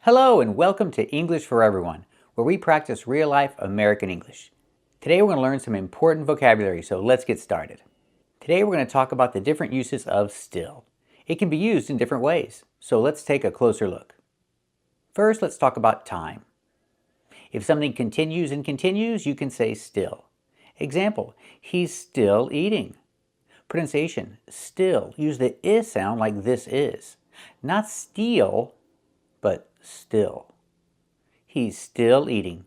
Hello and welcome to English for Everyone, where we practice real-life American English. Today we're going to learn some important vocabulary, so let's get started. Today we're going to talk about the different uses of still. It can be used in different ways, so let's take a closer look. First, let's talk about time. If something continues and continues, you can say still. Example, he's still eating. Pronunciation, still. Use the I sound like this is. Not steal, but still. He's still eating.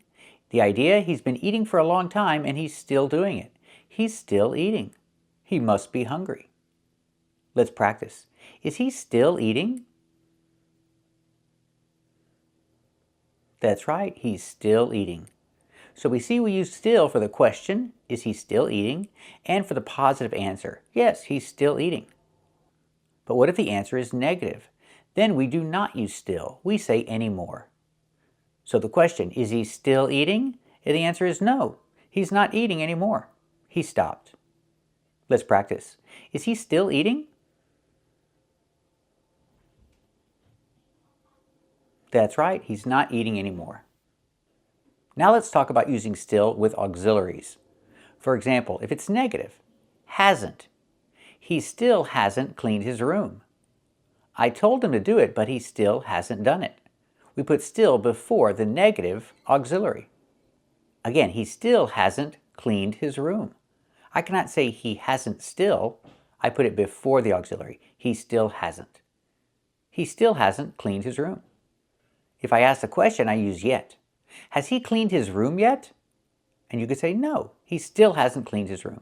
The idea, he's been eating for a long time and he's still doing it. He's still eating. He must be hungry. Let's practice. Is he still eating? That's right, he's still eating. So we see we use still for the question, is he still eating? And for the positive answer, yes, he's still eating. But what if the answer is negative? Then we do not use still. We say anymore. So the question, is he still eating? And the answer is no. He's not eating anymore. He stopped. Let's practice. Is he still eating? That's right, he's not eating anymore. Now let's talk about using still with auxiliaries. For example, if it's negative, hasn't. He still hasn't cleaned his room. I told him to do it, but he still hasn't done it. We put still before the negative auxiliary. Again, he still hasn't cleaned his room. I cannot say he hasn't still. I put it before the auxiliary. He still hasn't. He still hasn't cleaned his room. If I ask the question, I use yet. Has he cleaned his room yet? And you could say no, he still hasn't cleaned his room.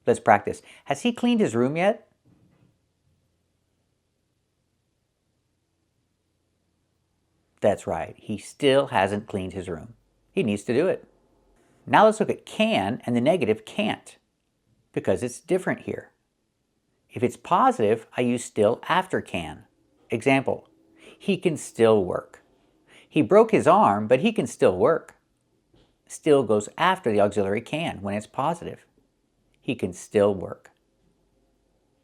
Let's practice. Has he cleaned his room yet? That's right, he still hasn't cleaned his room. He needs to do it. Now let's look at can and the negative can't, because it's different here. If it's positive, I use still after can. Example, he can still work. He broke his arm, but he can still work. Still goes after the auxiliary can when it's positive. He can still work.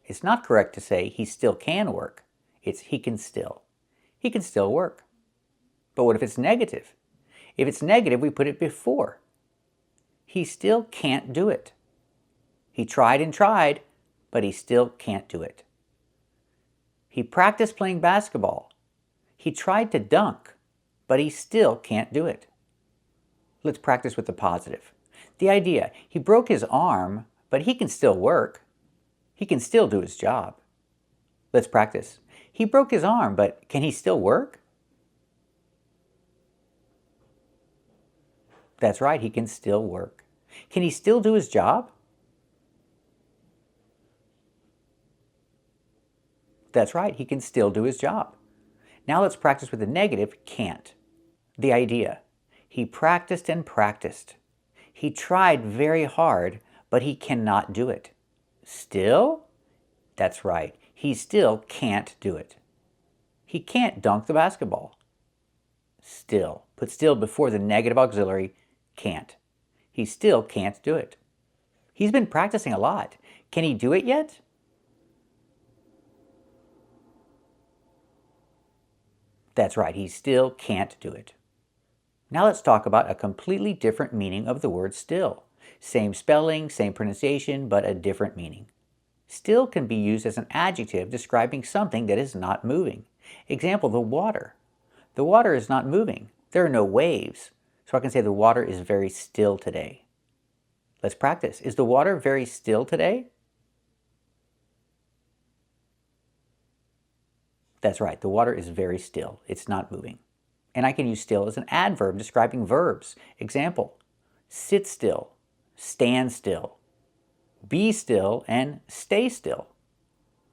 It's not correct to say he still can work. It's he can still. He can still work. But what if it's negative? If it's negative, we put it before. He still can't do it. He tried and tried, but he still can't do it. He practiced playing basketball. He tried to dunk, but he still can't do it. Let's practice with the positive. The idea, he broke his arm, but he can still work. He can still do his job. Let's practice. He broke his arm, but can he still work? That's right, he can still work. Can he still do his job? That's right, he can still do his job. Now let's practice with the negative, can't. The idea, he practiced and practiced. He tried very hard, but he cannot do it. Still? That's right, he still can't do it. He can't dunk the basketball. Still. Put still before the negative auxiliary, can't. He still can't do it. He's been practicing a lot. Can he do it yet? That's right, he still can't do it. Now let's talk about a completely different meaning of the word still. Same spelling, same pronunciation, but a different meaning. Still can be used as an adjective describing something that is not moving. Example, the water. The water is not moving. There are no waves. So I can say the water is very still today. Let's practice. Is the water very still today? That's right, the water is very still. It's not moving. And I can use still as an adverb describing verbs. Example, sit still, stand still, be still, and stay still.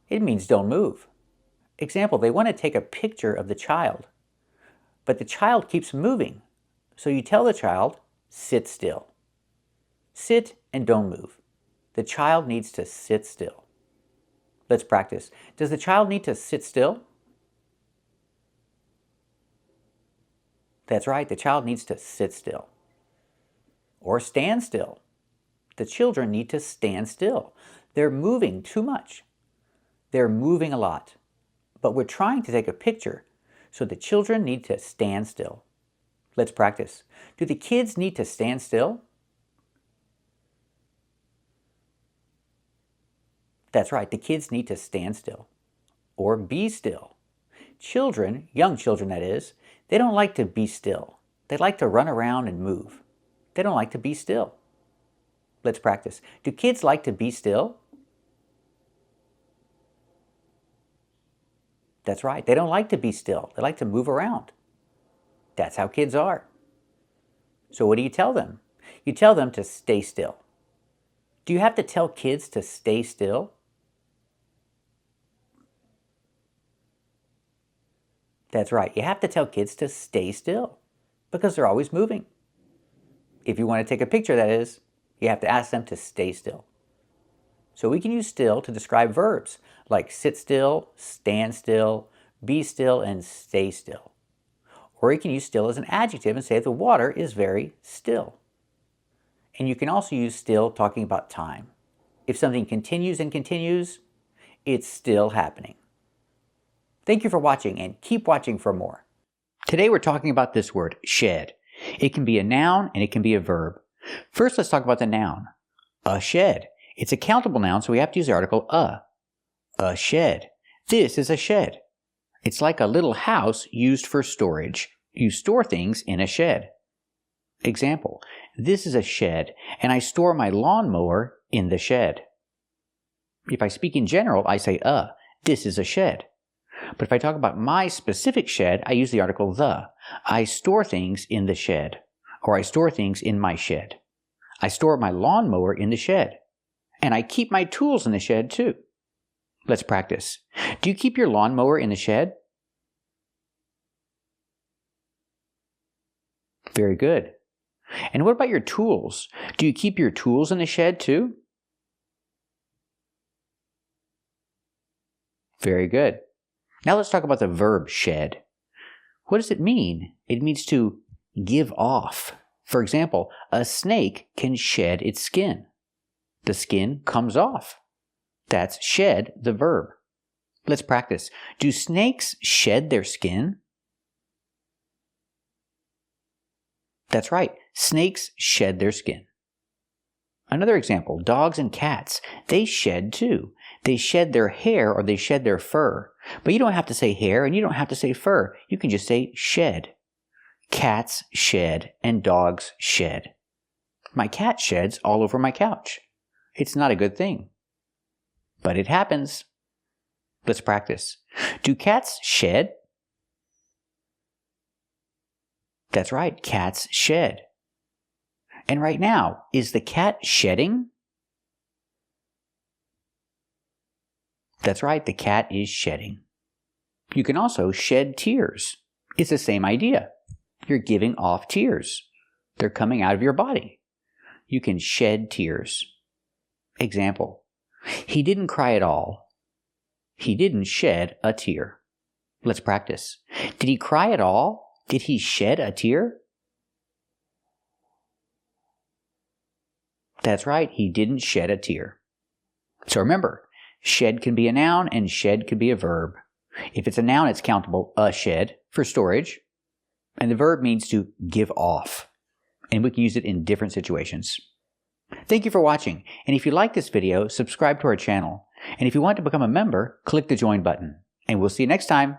It means don't move. Example, they want to take a picture of the child, but the child keeps moving. So you tell the child, sit still. Sit and don't move. The child needs to sit still. Let's practice. Does the child need to sit still? That's right, the child needs to sit still. Or stand still. The children need to stand still. They're moving too much. They're moving a lot. But we're trying to take a picture, So the children need to stand still. Let's practice. Do the kids need to stand still? That's right, the kids need to stand still. Or be still. Children, young children that is, they don't like to be still. They like to run around and move. They don't like to be still. Let's practice. Do kids like to be still? That's right, they don't like to be still. They like to move around. That's how kids are. So what do you tell them? You tell them to stay still. Do you have to tell kids to stay still? That's right, you have to tell kids to stay still because they're always moving. If you want to take a picture, that is, you have to ask them to stay still. So we can use still to describe verbs like sit still, stand still, be still, and stay still. Or you can use still as an adjective and say the water is very still. And you can also use still talking about time. If something continues and continues, it's still happening. Thank you for watching and keep watching for more. Today we're talking about this word, shed. It can be a noun and it can be a verb. First, let's talk about the noun. A shed. It's a countable noun, so we have to use the article a. A shed. This is a shed. It's like a little house used for storage. You store things in a shed. Example, this is a shed, and I store my lawnmower in the shed. If I speak in general, I say this is a shed. But if I talk about my specific shed, I use the article the. I store things in the shed, or I store things in my shed. I store my lawnmower in the shed, and I keep my tools in the shed too. Let's practice. Do you keep your lawnmower in the shed? Very good. And what about your tools? Do you keep your tools in the shed too? Very good. Now let's talk about the verb shed. What does it mean? It means to give off. For example, a snake can shed its skin. The skin comes off. That's shed, the verb. Let's practice. Do snakes shed their skin? That's right. Snakes shed their skin. Another example, dogs and cats, they shed too. They shed their hair or they shed their fur. But you don't have to say hair and you don't have to say fur. You can just say shed. Cats shed and dogs shed. My cat sheds all over my couch. It's not a good thing. But it happens. Let's practice. Do cats shed? That's right, cats shed. And right now, is the cat shedding? That's right, the cat is shedding. You can also shed tears. It's the same idea. You're giving off tears. They're coming out of your body. You can shed tears. Example, he didn't cry at all. He didn't shed a tear. Let's practice. Did he cry at all? Did he shed a tear? That's right, he didn't shed a tear. So remember, shed can be a noun and shed can be a verb. If it's a noun, it's countable, a shed, for storage. And the verb means to give off. And we can use it in different situations. Thank you for watching. And if you like this video, subscribe to our channel. And if you want to become a member, click the join button. And we'll see you next time.